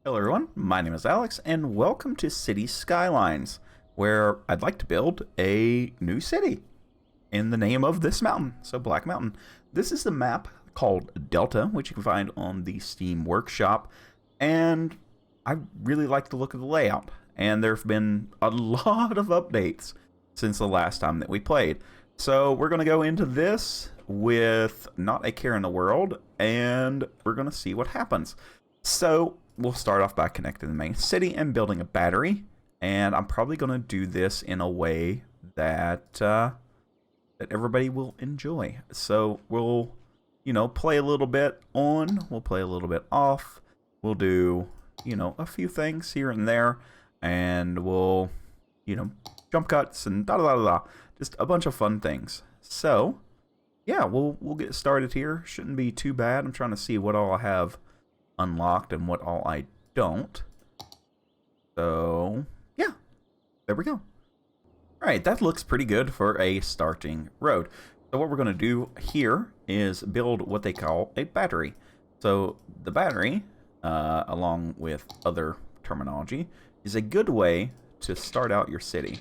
Hello everyone, my name is Alex and welcome to City Skylines, where I'd like to build a new city in the name of this mountain, so Black Mountain. This is the map called Delta, which you can find on the Steam Workshop, and I really like the look of the layout, and there have been a lot of updates since the last time that we played. So we're going to go into this with not a care in the world, and we're going to see what happens. So we'll start off by connecting the main city and building a battery. And I'm probably going to do this in a way that that everybody will enjoy. So we'll, play a little bit on, we'll play a little bit off. We'll do, a few things here and there, and we'll, jump cuts and da da da da. Just a bunch of fun things. So, yeah, we'll get started here. Shouldn't be too bad. I'm trying to see what all I have unlocked and what all I don't. So, yeah, there we go. Alright, that looks pretty good for a starting road. So what we're going to do here is build what they call a battery. So the battery, along with other terminology, is a good way to start out your city.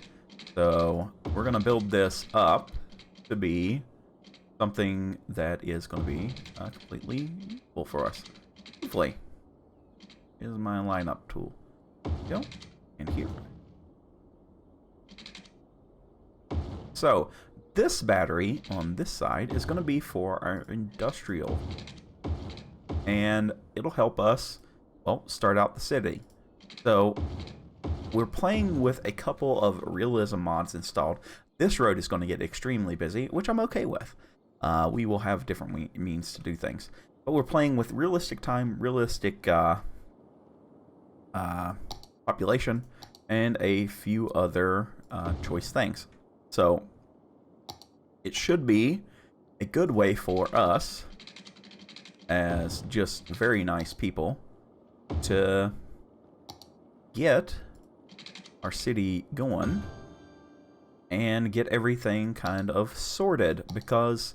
So we're going to build this up to be something that is going to be completely useful for us. Hopefully. Here's my lineup tool. Go. And here. So, this battery on this side is going to be for our industrial. And it'll help us, well, start out the city. So, we're playing with a couple of realism mods installed. This road is going to get extremely busy, which I'm okay with. We will have different means to do things. But we're playing with realistic time, realistic population, and a few other choice things. So it should be a good way for us, as just very nice people, to get our city going and get everything kind of sorted, because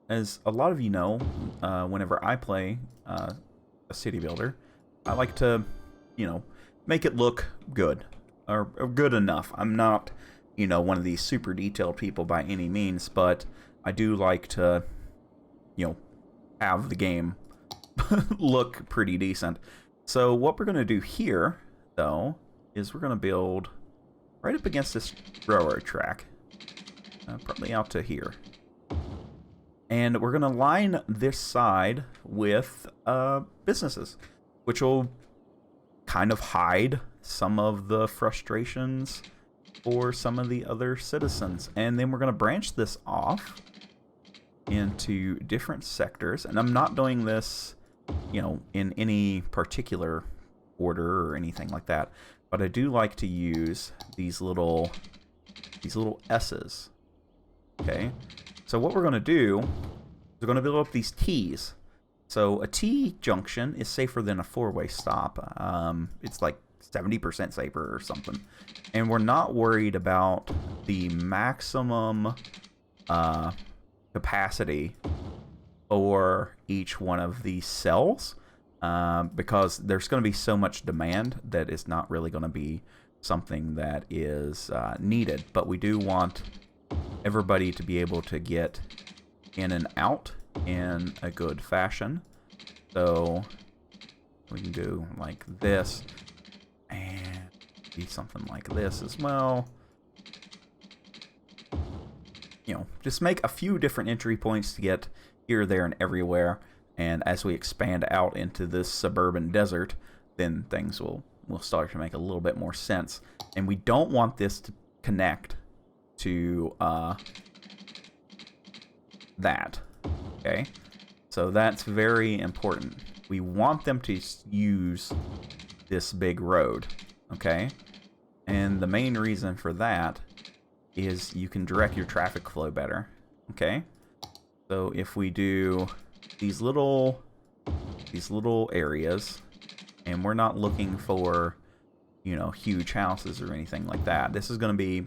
as a lot of you know, whenever I play a city builder, I like to, make it look good, or good enough. I'm not, one of these super detailed people by any means, but I do like to, have the game look pretty decent. So what we're going to do here, though, is we're going to build right up against this railroad track, probably out to here. And we're going to line this side with businesses, which will kind of hide some of the frustrations for some of the other citizens. And then we're going to branch this off into different sectors. And I'm not doing this, in any particular order or anything like that. But I do like to use these little S's. Okay? So what we're going to do is we're going to build up these T's. So a T junction is safer than a four-way stop. It's like 70% safer or something. And we're not worried about the maximum capacity for each one of these cells, because there's going to be so much demand that it's not really going to be something that is needed. But we do want everybody to be able to get in and out in a good fashion. So we can do like this and do something like this as well. Just make a few different entry points to get here, there, and everywhere. And as we expand out into this suburban desert, then things will start to make a little bit more sense. And we don't want this to connect to that. Okay? So that's very important. We want them to use this big road. Okay? And the main reason for that is you can direct your traffic flow better. Okay? So if we do these little areas, and we're not looking for, huge houses or anything like that. This is going to be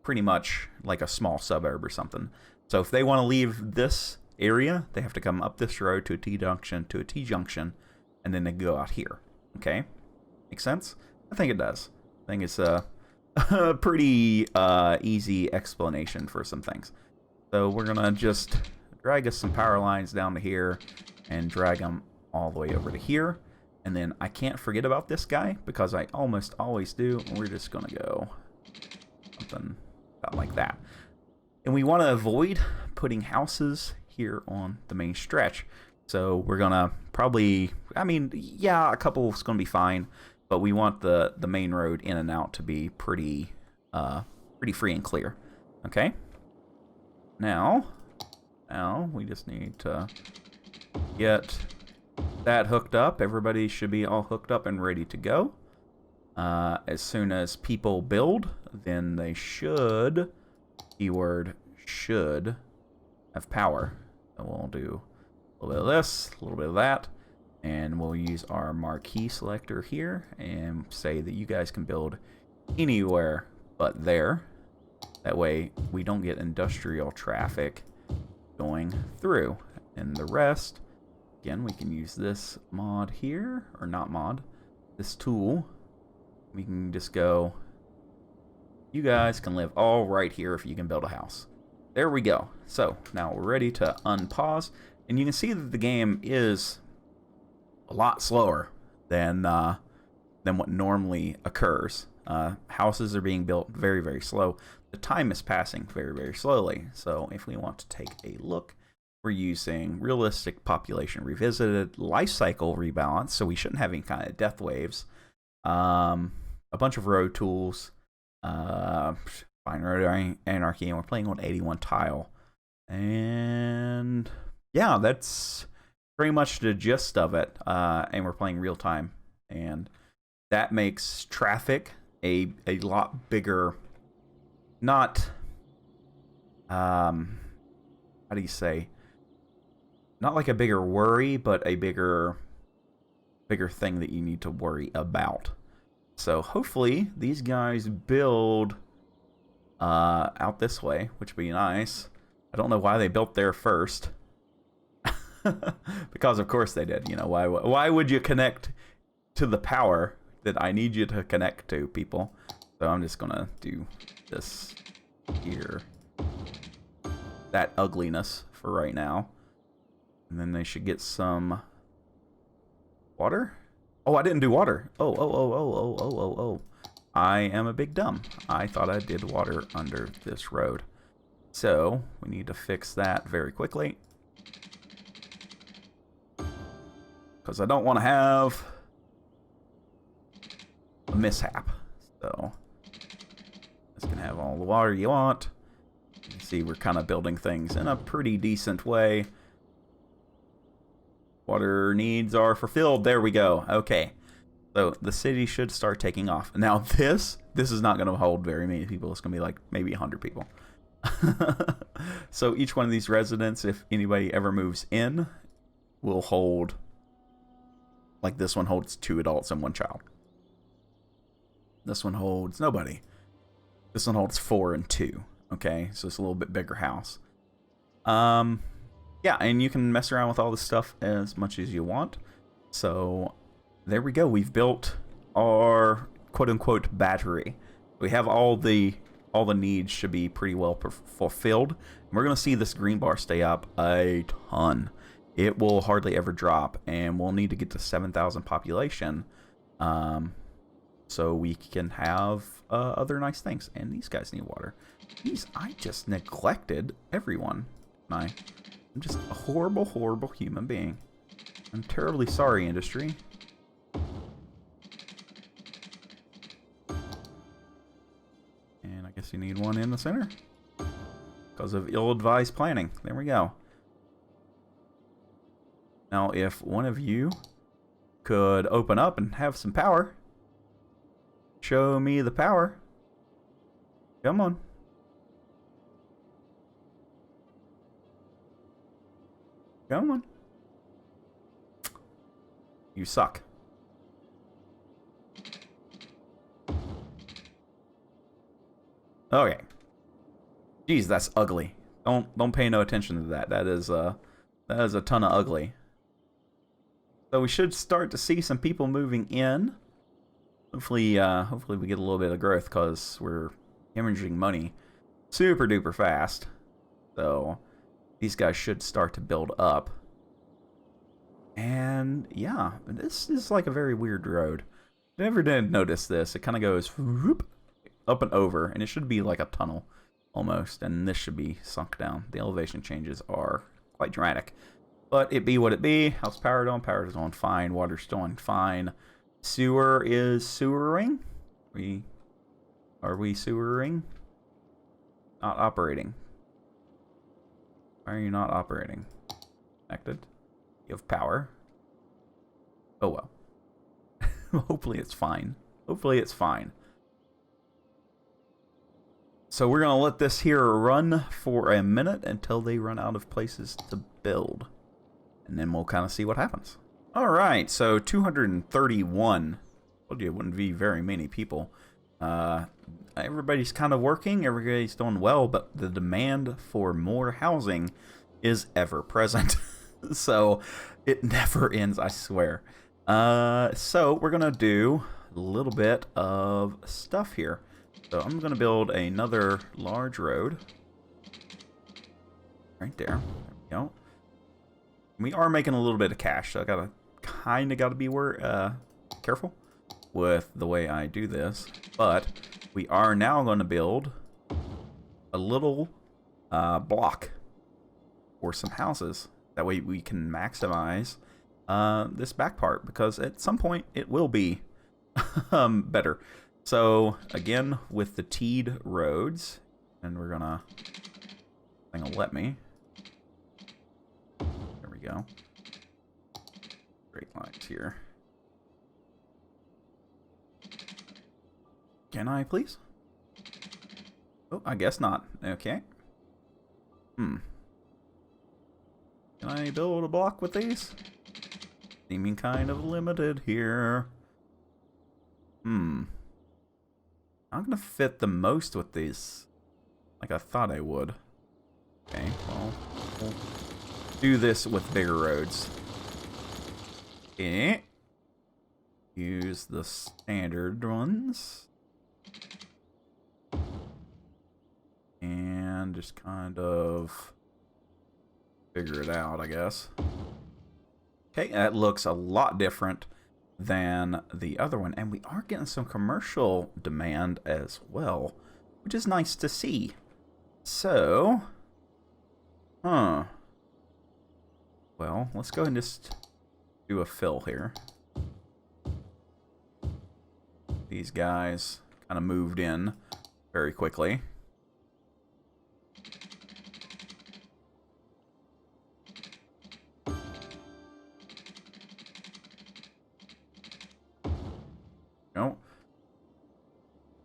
pretty much like a small suburb or something. So if they want to leave this area, they have to come up this road to a T junction, and then they go out here. Okay? Make sense? I think it does. I think it's a pretty easy explanation for some things. So we're going to just drag us some power lines down to here and drag them all the way over to here. And then I can't forget about this guy because I almost always do. We're just going to go something about like that. And we want to avoid putting houses here on the main stretch. So we're going to probably, I mean, yeah, a couple is going to be fine. But we want the main road in and out to be pretty free and clear. Okay? Now we just need to get that hooked up. Everybody should be all hooked up and ready to go. As soon as people build, then they should, keyword should, have power. So we'll do a little bit of this, a little bit of that. And we'll use our marquee selector here and say that you guys can build anywhere but there. That way we don't get industrial traffic going through. And the rest, again, we can use this mod here, or not mod, this tool. We can just go, you guys can live all right here if you can build a house. There we go. So now we're ready to unpause. And you can see that the game is a lot slower than what normally occurs. Houses are being built very, very slow. The time is passing very, very slowly. So if we want to take a look, we're using realistic population revisited, life cycle rebalance, so we shouldn't have any kind of death waves. A bunch of road tools, fine road anarchy, and we're playing on 81 tile. And yeah, that's pretty much the gist of it, and we're playing real time, and that makes traffic a lot bigger. Not how do you say? Not like a bigger worry, but a bigger thing that you need to worry about. So hopefully these guys build out this way, which would be nice. I don't know why they built there first. Because of course they did. You know, why would you connect to the power that I need you to connect to, people? So I'm just gonna do this here. That ugliness for right now. And then they should get some water. Oh, I didn't do water. Oh. I am a big dumb. I thought I did water under this road. So we need to fix that very quickly. Because I don't want to have a mishap. So this can have all the water you want. You can see we're kind of building things in a pretty decent way. Water needs are fulfilled. There we go. Okay. So the city should start taking off. Now this is not going to hold very many people. It's going to be like maybe 100 people. So each one of these residents, if anybody ever moves in, will hold, like this one holds 2 adults and 1 child. This one holds nobody. This one holds 4 and 2. Okay, so it's a little bit bigger house. Yeah, and you can mess around with all this stuff as much as you want. So there we go. We've built our quote-unquote battery. We have all the needs should be pretty well fulfilled. And we're going to see this green bar stay up a ton. It will hardly ever drop, and we'll need to get to 7,000 population so we can have other nice things. And these guys need water. I just neglected everyone. I'm just a horrible, horrible human being. I'm terribly sorry, industry. And I guess you need one in the center. Because of ill-advised planning. There we go. Now, if one of you could open up and have some power. Show me the power. Come on. Come on. You suck. Okay. Jeez, that's ugly. Don't pay no attention to that. That is a ton of ugly. So we should start to see some people moving in. Hopefully we get a little bit of growth because we're hemorrhaging money super duper fast. So these guys should start to build up. And yeah, this is like a very weird road. I never did notice this. It kind of goes whoop, up and over, and it should be like a tunnel almost. And this should be sunk down. The elevation changes are quite dramatic. But it be what it be. How's power doing? Power is on fine. Water's doing fine. Sewer is sewering. Are we sewering? Not operating. Why are you not operating? Connected. You have power. Oh well. Hopefully it's fine. Hopefully it's fine. So we're going to let this here run for a minute until they run out of places to build. And then we'll kind of see what happens. Alright, so 231. Told you it wouldn't be very many people. Everybody's kind of working, everybody's doing well, but the demand for more housing is ever present. So it never ends, I swear. So we're going to do a little bit of stuff here. So I'm going to build another large road. Right there. There we go. We are making a little bit of cash, so I kind of got to be careful with the way I do this. But we are now going to build a little block for some houses. That way we can maximize this back part, because at some point it will be better. So again, with the teed roads, and we're gonna, I think it'll let me. There we go. Straight lines here. Can I please? Oh, I guess not. Okay. Can I build a block with these? Seeming kind of limited here. I'm gonna fit the most with these, like I thought I would. Okay, well, we'll do this with bigger roads. Okay. Use the standard ones. And just kind of figure it out, I guess. Okay, that looks a lot different than the other one, and we are getting some commercial demand as well, which is nice to see. So, well, let's go ahead and just do a fill here. These guys kind of moved in very quickly.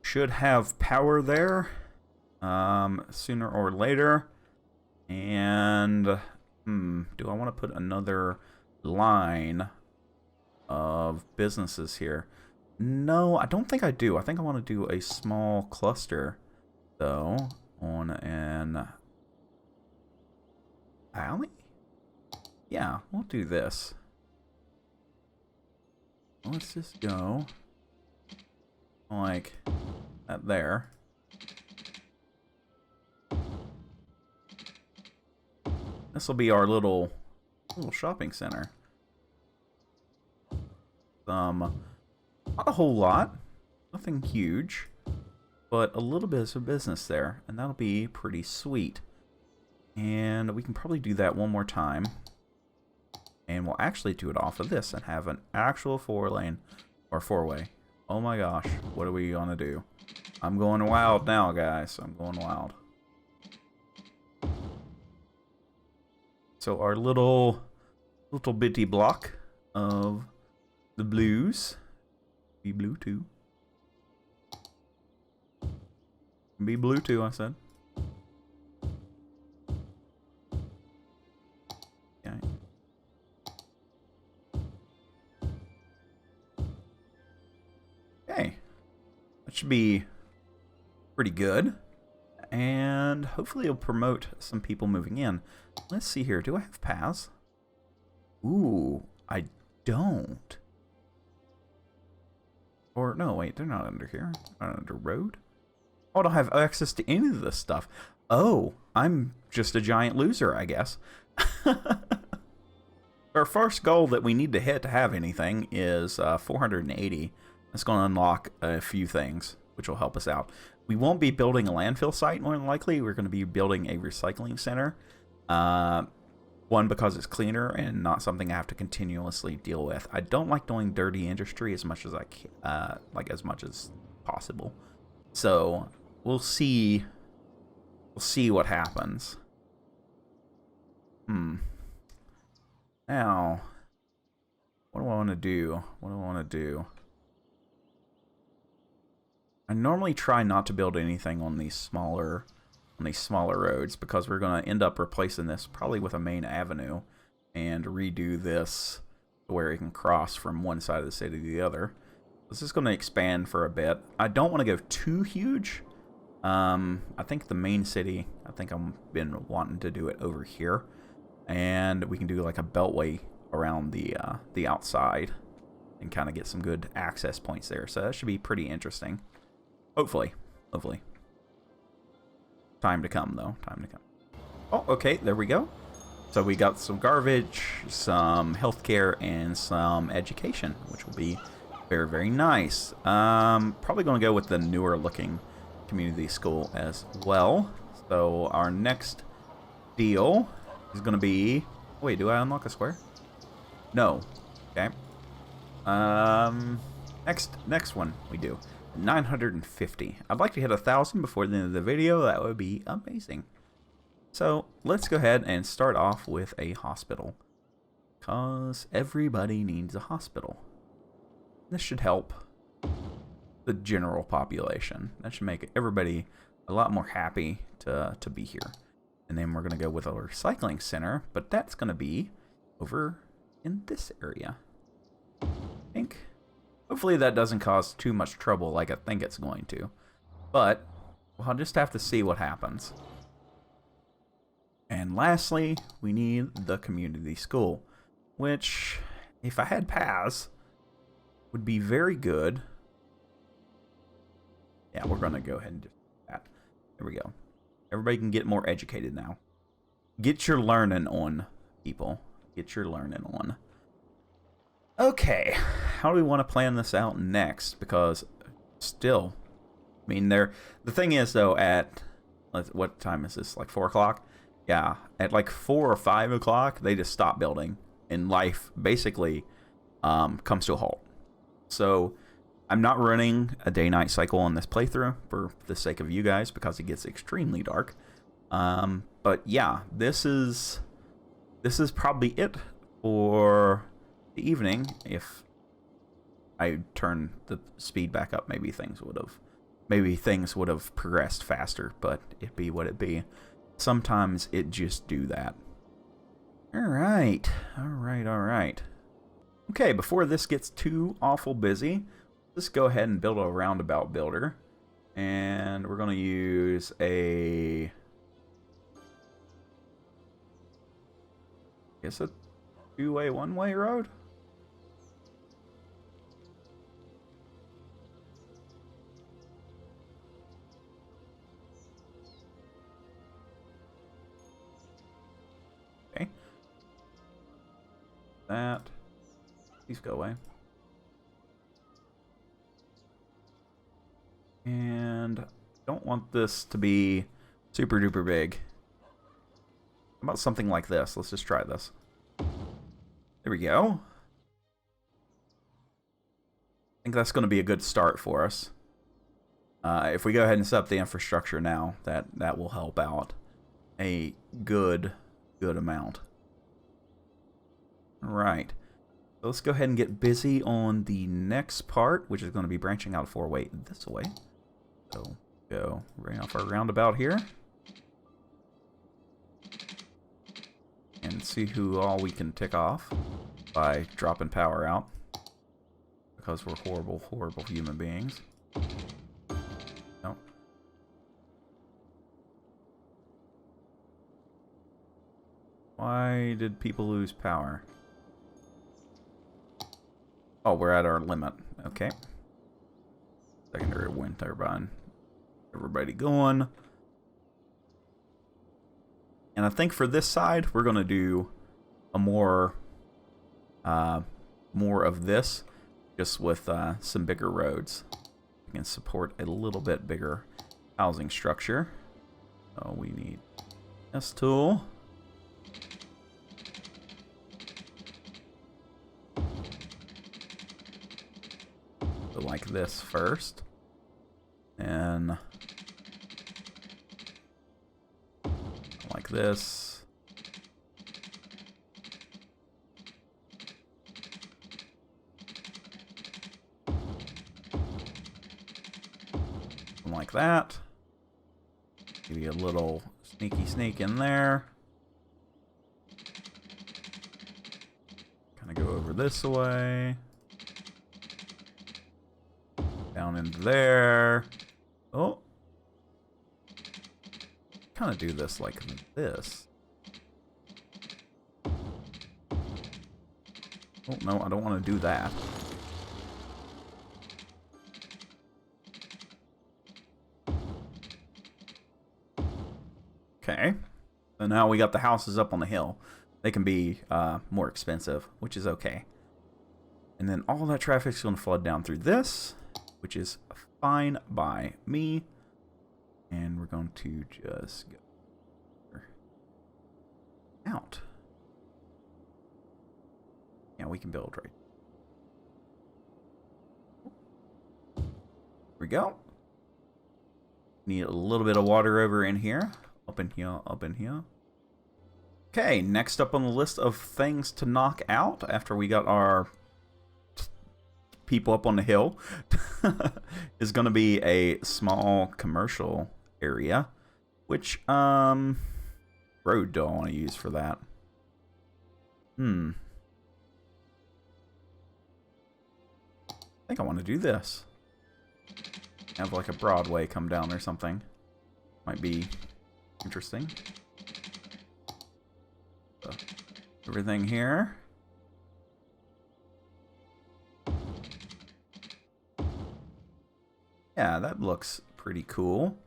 Should have power there sooner or later. And do I want to put another line of businesses here? No, I don't think I do. I think I want to do a small cluster though on an alley. Yeah, we'll do this. Let's just go like that there. This will be our little shopping center. Not a whole lot, nothing huge, but a little bit of business there, and that'll be pretty sweet. And we can probably do that one more time, and we'll actually do it off of this and have an actual 4-lane or 4-way. Oh my gosh, what are we gonna do? I'm going wild now, guys. I'm going wild. So our little bitty block of the blues. Be blue too. Be blue too, I said. Okay. Okay. That should be pretty good. And hopefully it'll promote some people moving in. Let's see here. Do I have paths? Ooh, I don't. Or, no, wait, they're not under here. Not under road. Oh, I don't have access to any of this stuff. Oh, I'm just a giant loser, I guess. Our first goal that we need to hit to have anything is 480. That's going to unlock a few things, which will help us out. We won't be building a landfill site, more than likely. We're going to be building a recycling center. One, because it's cleaner and not something I have to continuously deal with. I don't like doing dirty industry as much as I can, as much as possible. So we'll see. We'll see what happens. Now, what do I want to do? What do I want to do? I normally try not to build anything on these smaller roads because we're going to end up replacing this probably with a main avenue and redo this where it can cross from one side of the city to the other. This is going to expand for a bit. I don't want to go too huge. I think the main city, I think I've been wanting to do it over here. And we can do like a beltway around the outside and kind of get some good access points there. So that should be pretty interesting. Hopefully. Hopefully. Time to come, though. Time to come. Oh, okay. There we go. So we got some garbage, some healthcare, and some education, which will be very, very nice. Probably going to go with the newer looking community school as well. So our next deal is going to be... Wait, do I unlock a square? No. Okay. Next one we do. 950. I'd like to hit 1,000 before the end of the video. That would be amazing. So let's go ahead and start off with a hospital. Because everybody needs a hospital. This should help the general population. That should make everybody a lot more happy to be here. And then we're going to go with a recycling center, but that's going to be over in this area. I think. Hopefully that doesn't cause too much trouble like I think it's going to. But we'll just have to see what happens. And lastly, we need the community school, which, if I had paths, would be very good. Yeah, we're going to go ahead and do that. There we go. Everybody can get more educated now. Get your learning on, people. Get your learning on. Okay, how do we want to plan this out next? Because still, I mean, the thing is, though, at, what time is this? Like 4 o'clock? Yeah, at like 4 or 5 o'clock, they just stop building. And life basically comes to a halt. So I'm not running a day-night cycle on this playthrough for the sake of you guys because it gets extremely dark. But yeah, this is probably it for the evening. If I turn the speed back up, maybe things would have progressed faster, but it be what it be. Sometimes it just do that. All right. Okay, before this gets too awful busy, let's go ahead and build a roundabout builder. And we're going to use a... I guess a two-way, one-way road? Okay. That. Please go away. And I don't want this to be super duper big. How about something like this? Let's just try this. There we go. I think that's going to be a good start for us. If we go ahead and set up the infrastructure now, that will help out a good amount. All right. So let's go ahead and get busy on the next part, which is going to be branching out 4-way this way. So go right off our roundabout here. And see who all we can tick off by dropping power out. Because we're horrible, horrible human beings. No. Why did people lose power? Oh, we're at our limit. Okay. Secondary wind turbine. Everybody going. And I think for this side, we're going to do a more of this, just with some bigger roads. We can support a little bit bigger housing structure. So we need this tool. So like this first. And like this. Like that. Give you a little sneaky sneak in there. Kind of go over this way. Down into there. Oh. Kind of do this like this. Oh, no, I don't want to do that. Okay. So now we got the houses up on the hill. They can be more expensive, which is okay. And then all that traffic's going to flood down through this, which is fine by me. And we're going to just go out. Yeah, we can build right. Here we go. Need a little bit of water over in here. Up in here, up in here. Okay, next up on the list of things to knock out after we got our people up on the hill is going to be a small commercial area. Which road do I want to use for that? I think I want to do this. Have like a Broadway come down or something. Might be interesting. So, everything here. Yeah, that looks pretty cool.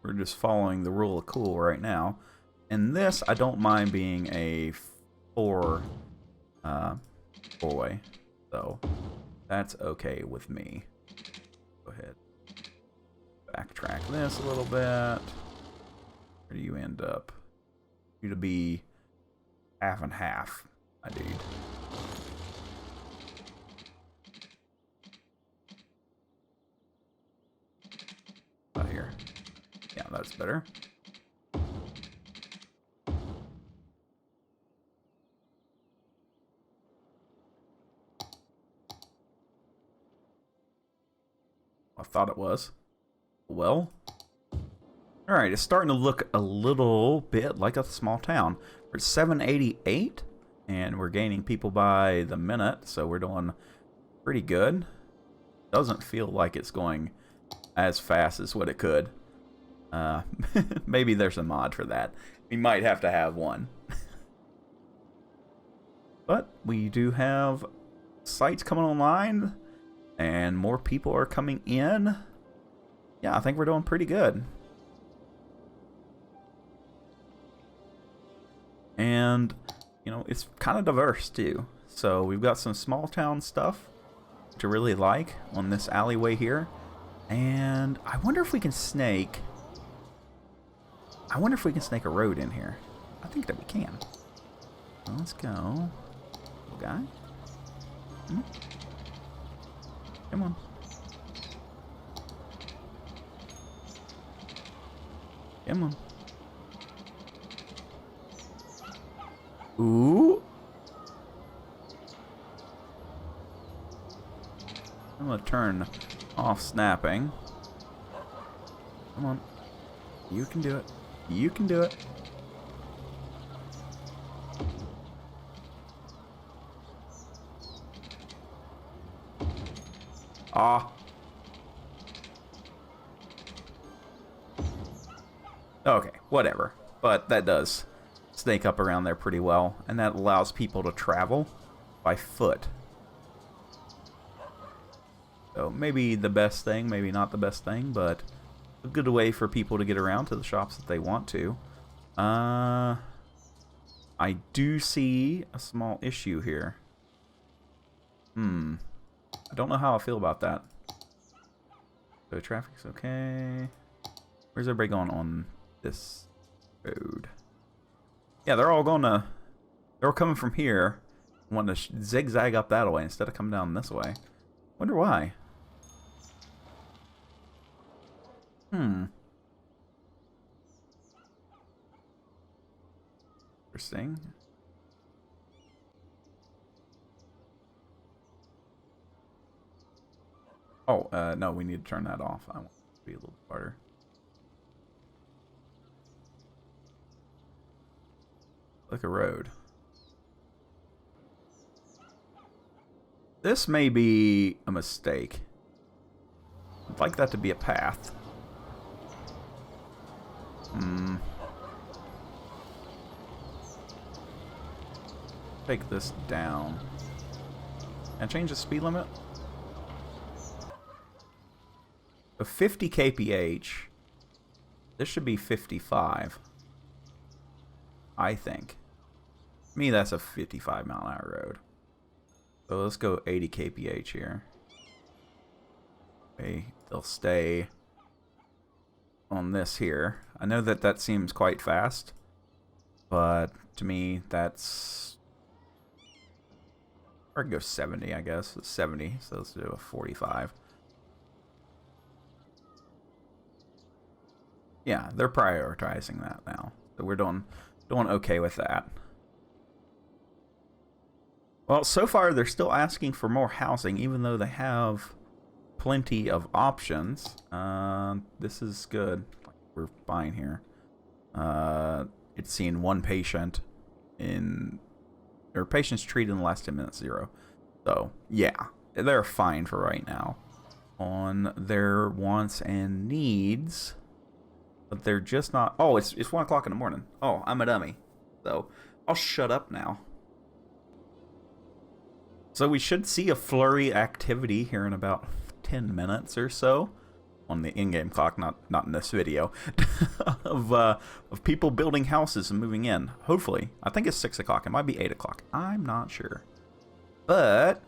We're just following the rule of cool right now. And this, I don't mind being a four-way. So, that's okay with me. Go ahead. Backtrack this a little bit. Where do you end up? You to be half and half, my dude. Out here. Yeah, that's better. I thought it was. Well, alright, it's starting to look a little bit like a small town. We're at 788, and we're gaining people by the minute, so we're doing pretty good. Doesn't feel like it's going as fast as what it could. Maybe there's a mod for that. We might have to have one. But we do have sites coming online, and more people are coming in. Yeah, I think we're doing pretty good. And, you know, it's kind of diverse, too. So we've got some small town stuff to really like on this alleyway here. And I wonder if we can snake... a road in here. I think that we can. Well, let's go. Little guy. Come on. Come on. Ooh. I'm gonna turn off snapping. Come on. You can do it. You can do it. Ah. Okay, whatever. But that does snake up around there pretty well, and that allows people to travel by foot. So So maybe the best thing, maybe not the best thing, but a good way for people to get around to the shops that they want to. I do see a small issue here. I don't know how I feel about that. So traffic's okay. Where's everybody going on this road? Yeah, they're all coming from here. Want to zigzag up that way instead of coming down this way. Wonder why. Interesting. Oh, no, we need to turn that off. I want it to be a little harder. Like a road. This may be a mistake. I'd like that to be a path. Take this down. And change the speed limit? A 50 kph. This should be 55. I think. To me, that's a 55 mile an hour road. So let's go 80 kph here. Okay, they'll stay on this here. I know that that seems quite fast, but to me, that's... Or go 70, I guess. It's 70, so let's do a 45. Yeah, they're prioritizing that now. So we're doing okay with that. Well, so far they're still asking for more housing, even though they have plenty of options. This is good. We're fine here. It's seeing one patient in... Or patients treated in the last 10 minutes, 0. So, yeah. They're fine for right now. On their wants and needs... But they're just not... Oh, it's 1 o'clock in the morning. Oh, I'm a dummy. So, I'll shut up now. So we should see a flurry activity here in about 10 minutes or so. On the in-game clock, not in this video. of people building houses and moving in. Hopefully. I think it's 6 o'clock. It might be 8 o'clock. I'm not sure. But...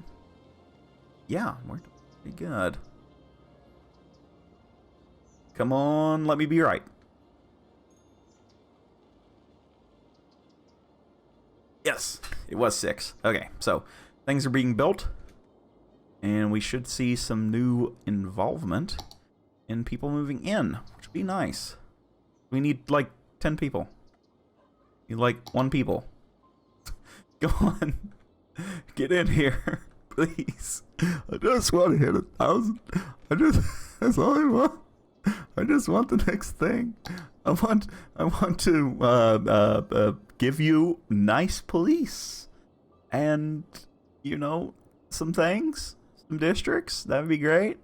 Yeah, we're pretty good. Come on, let me be right. Yes, it was 6. Okay, so things are being built. And we should see some new involvement in people moving in, which would be nice. We need like 10 people. You like 1 people. Go on. Get in here, please. I just want to hit 1,000. That's all I want. I just want the next thing. I want to give you nice police, and you know, some things, some districts. That'd be great.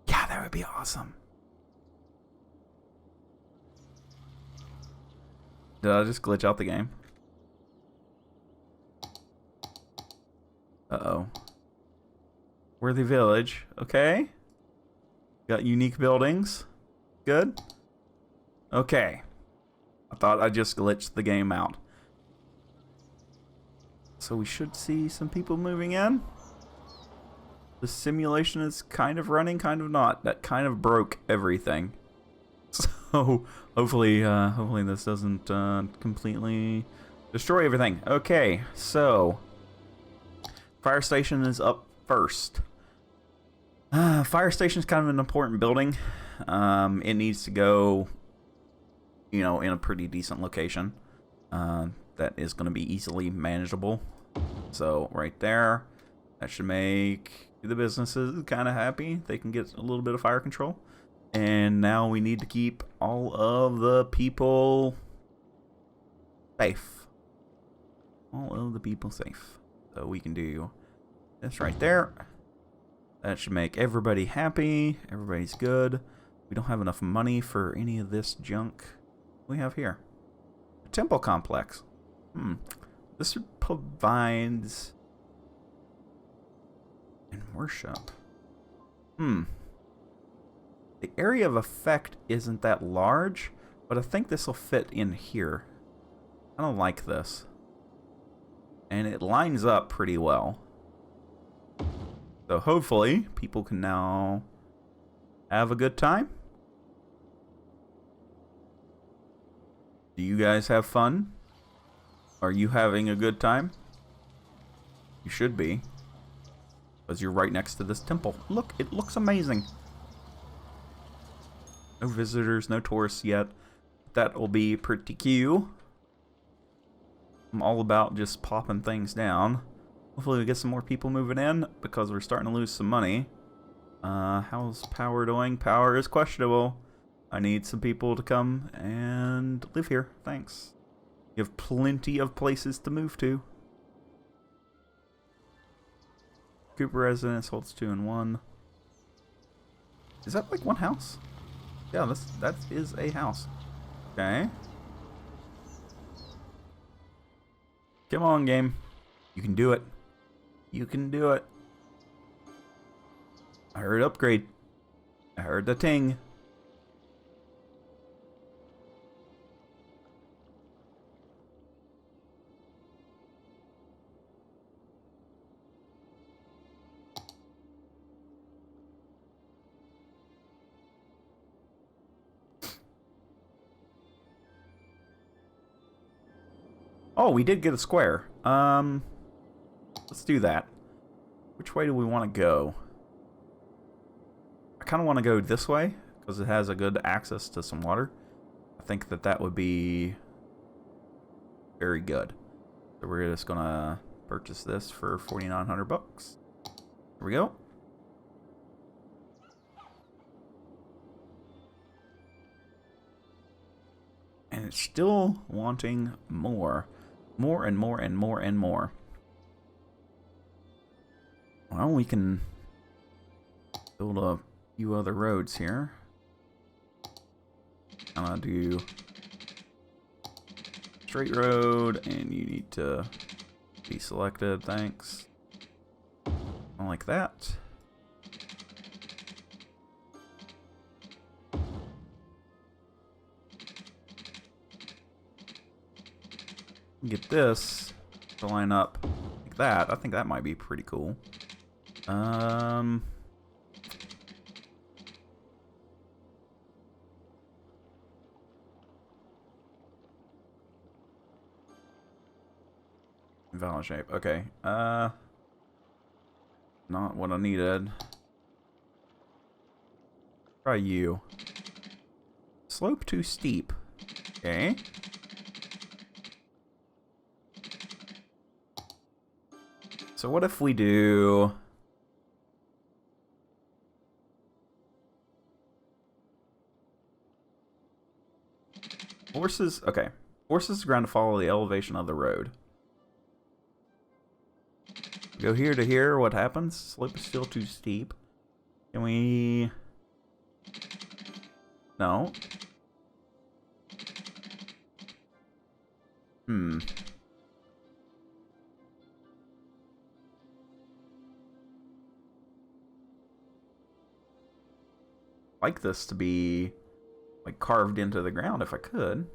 Yeah, that would be awesome. Did I just glitch out the game? Uh-oh. Worthy Village. Okay. Got unique buildings. Good. Okay. I thought I just glitched the game out. So we should see some people moving in. The simulation is kind of running, kind of not. That kind of broke everything. So hopefully this doesn't completely destroy everything. Okay, so fire station is up first. Fire station is kind of an important building. It needs to go, you know, in a pretty decent location that is going to be easily manageable. So right there, that should make the businesses kind of happy. They can get a little bit of fire control. And now we need to keep all of the people safe. All of the people safe. So we can do this right there. That should make everybody happy. Everybody's good. We don't have enough money for any of this junk we have here. A temple complex. This provides... and worship. The area of effect isn't that large, but I think this will fit in here. I don't like this. And it lines up pretty well. So hopefully people can now have a good time. Do you guys have fun? Are you having a good time? You should be. Because you're right next to this temple. Look, it looks amazing. No visitors, no tourists yet. That will be pretty cute. I'm all about just popping things down. Hopefully we get some more people moving in because we're starting to lose some money. How's power doing? Power is questionable. I need some people to come and live here. Thanks. You have plenty of places to move to. Cooper residence holds 2 and 1. Is that like one house? Yeah, that is a house. Okay. Come on, game. You can do it. You can do it. I heard upgrade. I heard the ting. Oh, we did get a square. Let's do that. Which way do we want to go? I kind of want to go this way because it has a good access to some water. I think that would be very good. So we're just gonna purchase this for 4,900 bucks. Here we go. And it's still wanting more. More and more and more and more. Well, we can build a few other roads here. I'm gonna do straight road, and you need to be selected. Thanks. I like that. Get this to line up like that. I think that might be pretty cool. Valid shape. Okay. Not what I needed. Try you. Slope too steep. Okay. So what if we do... Horses... Okay. Horses ground to follow the elevation of the road. Go here to here, what happens? Slope is still too steep. Can we... No. Like this to be like carved into the ground if I could.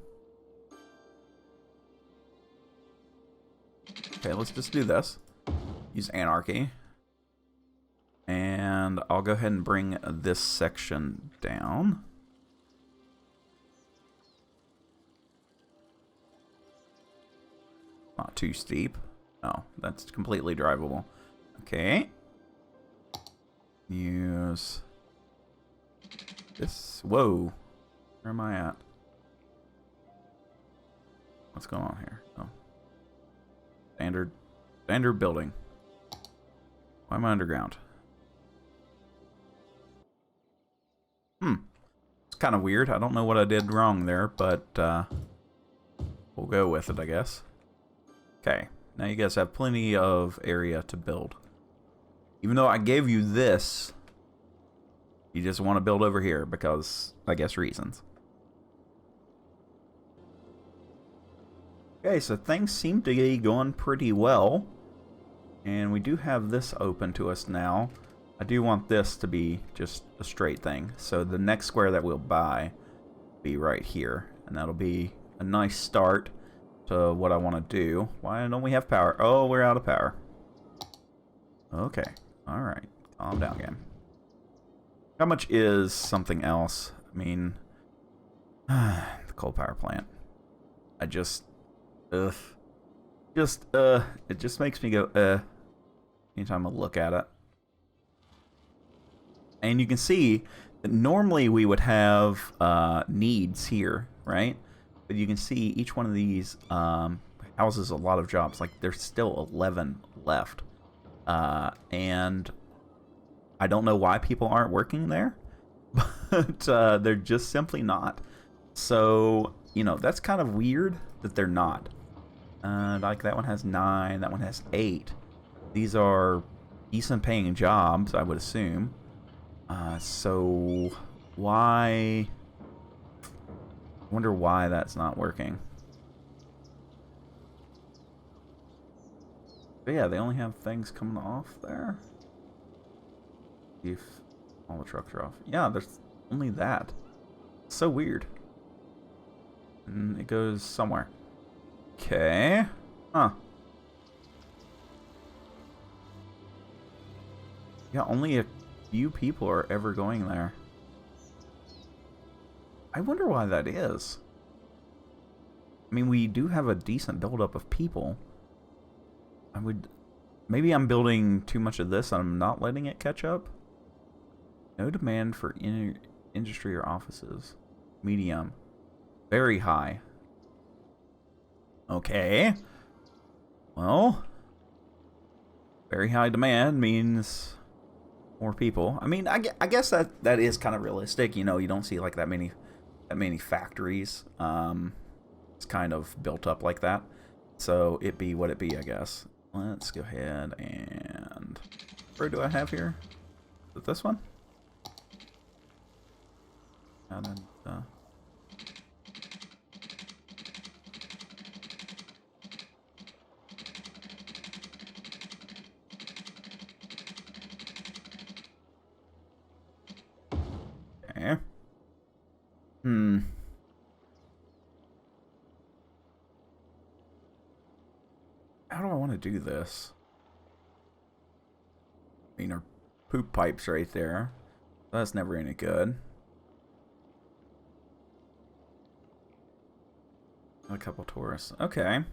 Okay, let's just do this. Use anarchy. And I'll go ahead and bring this section down. Not too steep. No, that's completely drivable. Okay. Use this. Whoa. Where am I at? What's going on here? Oh. Standard building. Why am I underground? It's kind of weird. I don't know what I did wrong there, but we'll go with it, I guess. Okay. Now you guys have plenty of area to build. Even though I gave you this, you just want to build over here because, I guess, reasons. Okay, so things seem to be going pretty well. And we do have this open to us now. I do want this to be just a straight thing. So the next square that we'll buy will be right here. And that'll be a nice start to what I want to do. Why don't we have power? Oh, we're out of power. Okay. Alright. Calm down again. How much is something else? I mean, the coal power plant. I just... Ugh. It just makes me go, anytime I look at it. And you can see that normally we would have needs here, right? But you can see each one of these houses a lot of jobs. Like, there's still 11 left. And I don't know why people aren't working there. But they're just simply not. So, you know, that's kind of weird that they're not. Like, that one has 9. That one has 8. These are decent paying jobs, I would assume. So why... I wonder why that's not working. But yeah, they only have things coming off there. See if all the trucks are off. Yeah, there's only that. So weird. And it goes somewhere. Okay. Huh. Yeah, only a few people are ever going there. I wonder why that is. I mean, we do have a decent buildup of people. Maybe I'm building too much of this and I'm not letting it catch up. No demand for industry or offices. Medium. Very high. Okay. Well, very high demand means more people. I mean, I guess that is kind of realistic. You know, you don't see like that many factories. It's kind of built up like that. So it be what it be, I guess. Let's go ahead and... Where do I have here? Is it this one? And then, okay. How do I want to do this? I mean, our poop pipe's right there. That's never any good. A couple tourists. Okay.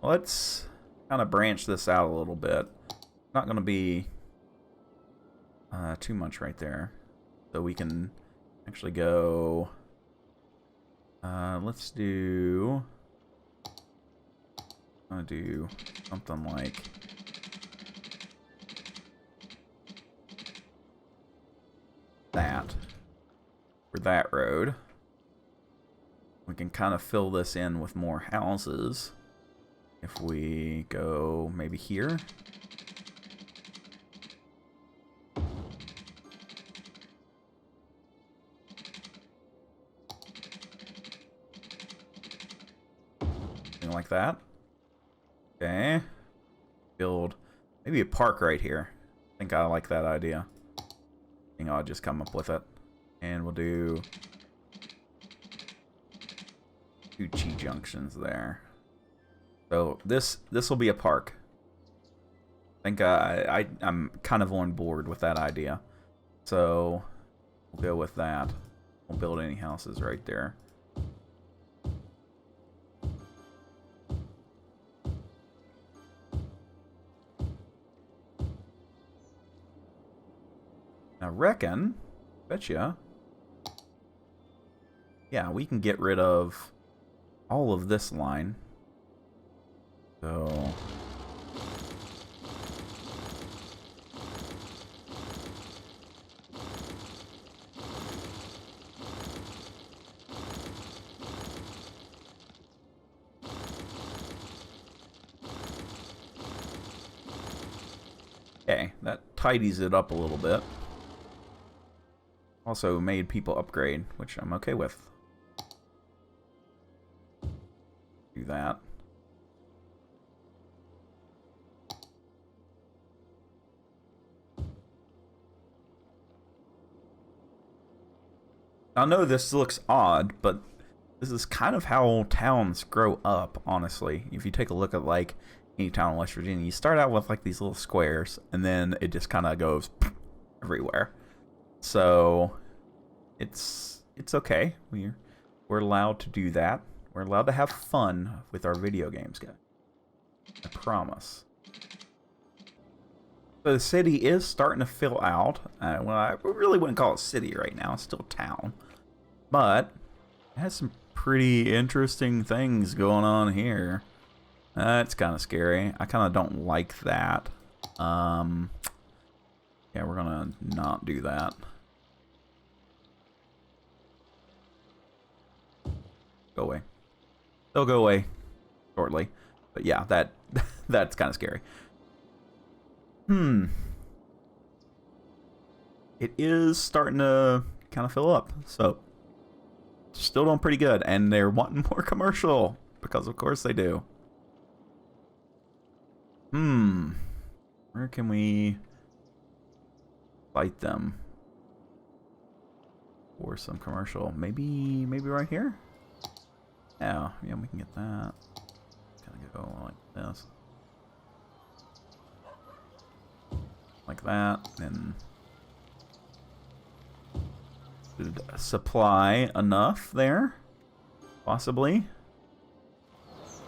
Let's kind of branch this out a little bit. Not going to be too much right there. So we can actually go... let's do... I'm going to do something like... that. For that road. We can kind of fill this in with more houses. If we go maybe here. Something like that. Okay. Build maybe a park right here. I think I like that idea. I think I'll just come up with it. And we'll do 2 G-junctions there. So this will be a park. I think I'm kind of on board with that idea. So we'll go with that. Won't build any houses right there. I reckon, betcha, yeah, we can get rid of all of this line. So okay, that tidies it up a little bit. Also made people upgrade, which I'm okay with. Do that. I know this looks odd, but this is kind of how towns grow up, honestly. If you take a look at, like, any town in West Virginia, you start out with, like, these little squares, and then it just kind of goes everywhere. So, it's okay. We're allowed to do that. We're allowed to have fun with our video games, guys. I promise. So the city is starting to fill out. Well, I really wouldn't call it city right now. It's still a town. But it has some pretty interesting things going on here. That's kind of scary. I kind of don't like that. Yeah, we're going to not do that. Go away. They'll go away shortly. But yeah, that's kind of scary. It is starting to kind of fill up. So, still doing pretty good. And they're wanting more commercial. Because of course they do. Where can we fight them? For some commercial. Maybe right here? Yeah, we can get that. Kind of go like this. Like that, and supply enough there, possibly.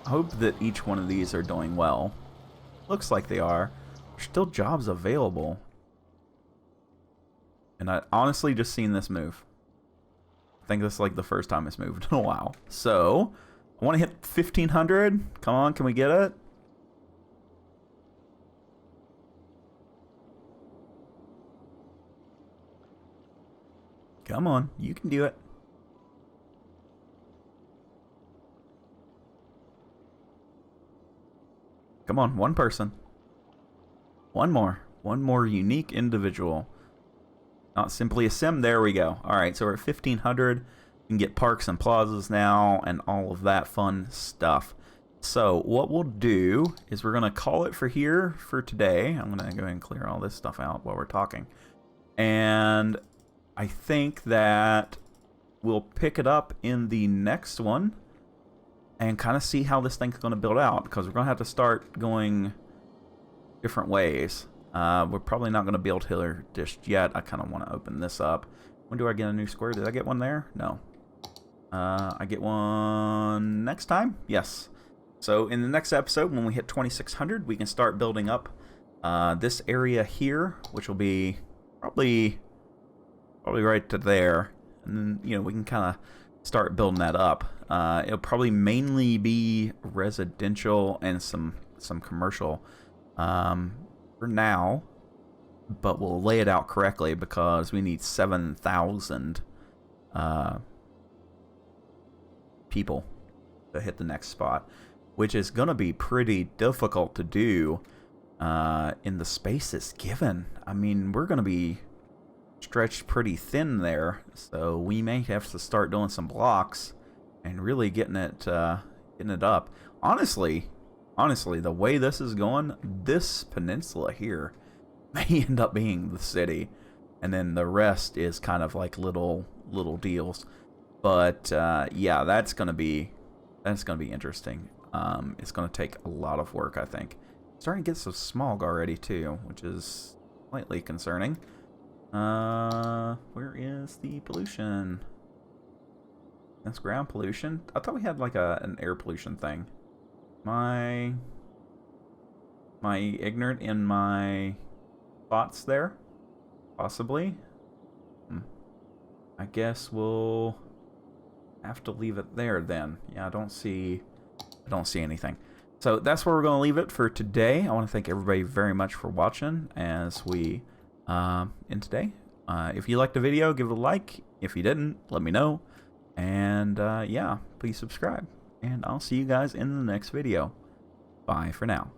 I hope that each one of these are doing well. Looks like they are. There's still jobs available. And I honestly just seen this move. I think this is like the first time it's moved in a while. So, I want to hit 1,500. Come on, can we get it? Come on, you can do it. Come on, one person. One more unique individual. Not simply a sim. There we go. Alright, so we're at 1,500. You can get parks and plazas now and all of that fun stuff. So, what we'll do is we're going to call it for here for today. I'm going to go ahead and clear all this stuff out while we're talking. And I think that we'll pick it up in the next one and kind of see how this thing's going to build out, because we're going to have to start going different ways. We're probably not going to build here just yet. I kind of want to open this up. When do I get a new square? Did I get one there? No. I get one next time? Yes. So in the next episode, when we hit 2,600, we can start building up this area here, which will be probably right to there. And then, you know, we can kind of start building that up. It'll probably mainly be residential and some commercial for now, but we'll lay it out correctly because we need 7,000 people to hit the next spot, which is going to be pretty difficult to do in the space that's given. I mean, we're going to be stretched pretty thin there, so we may have to start doing some blocks and really getting it up. Honestly, the way this is going, this peninsula here may end up being the city, and then the rest is kind of like little deals. But yeah, that's gonna be interesting. It's gonna take a lot of work, I think. Starting to get some smog already too, which is slightly concerning. Where is the pollution? That's ground pollution. I thought we had like an air pollution thing. My ignorant in my thoughts there? Possibly. I guess we'll have to leave it there then. Yeah, I don't see anything. So that's where we're going to leave it for today. I want to thank everybody very much for watching as we end today. If you liked the video, give it a like. If you didn't, let me know. And yeah, please subscribe. And I'll see you guys in the next video. Bye for now.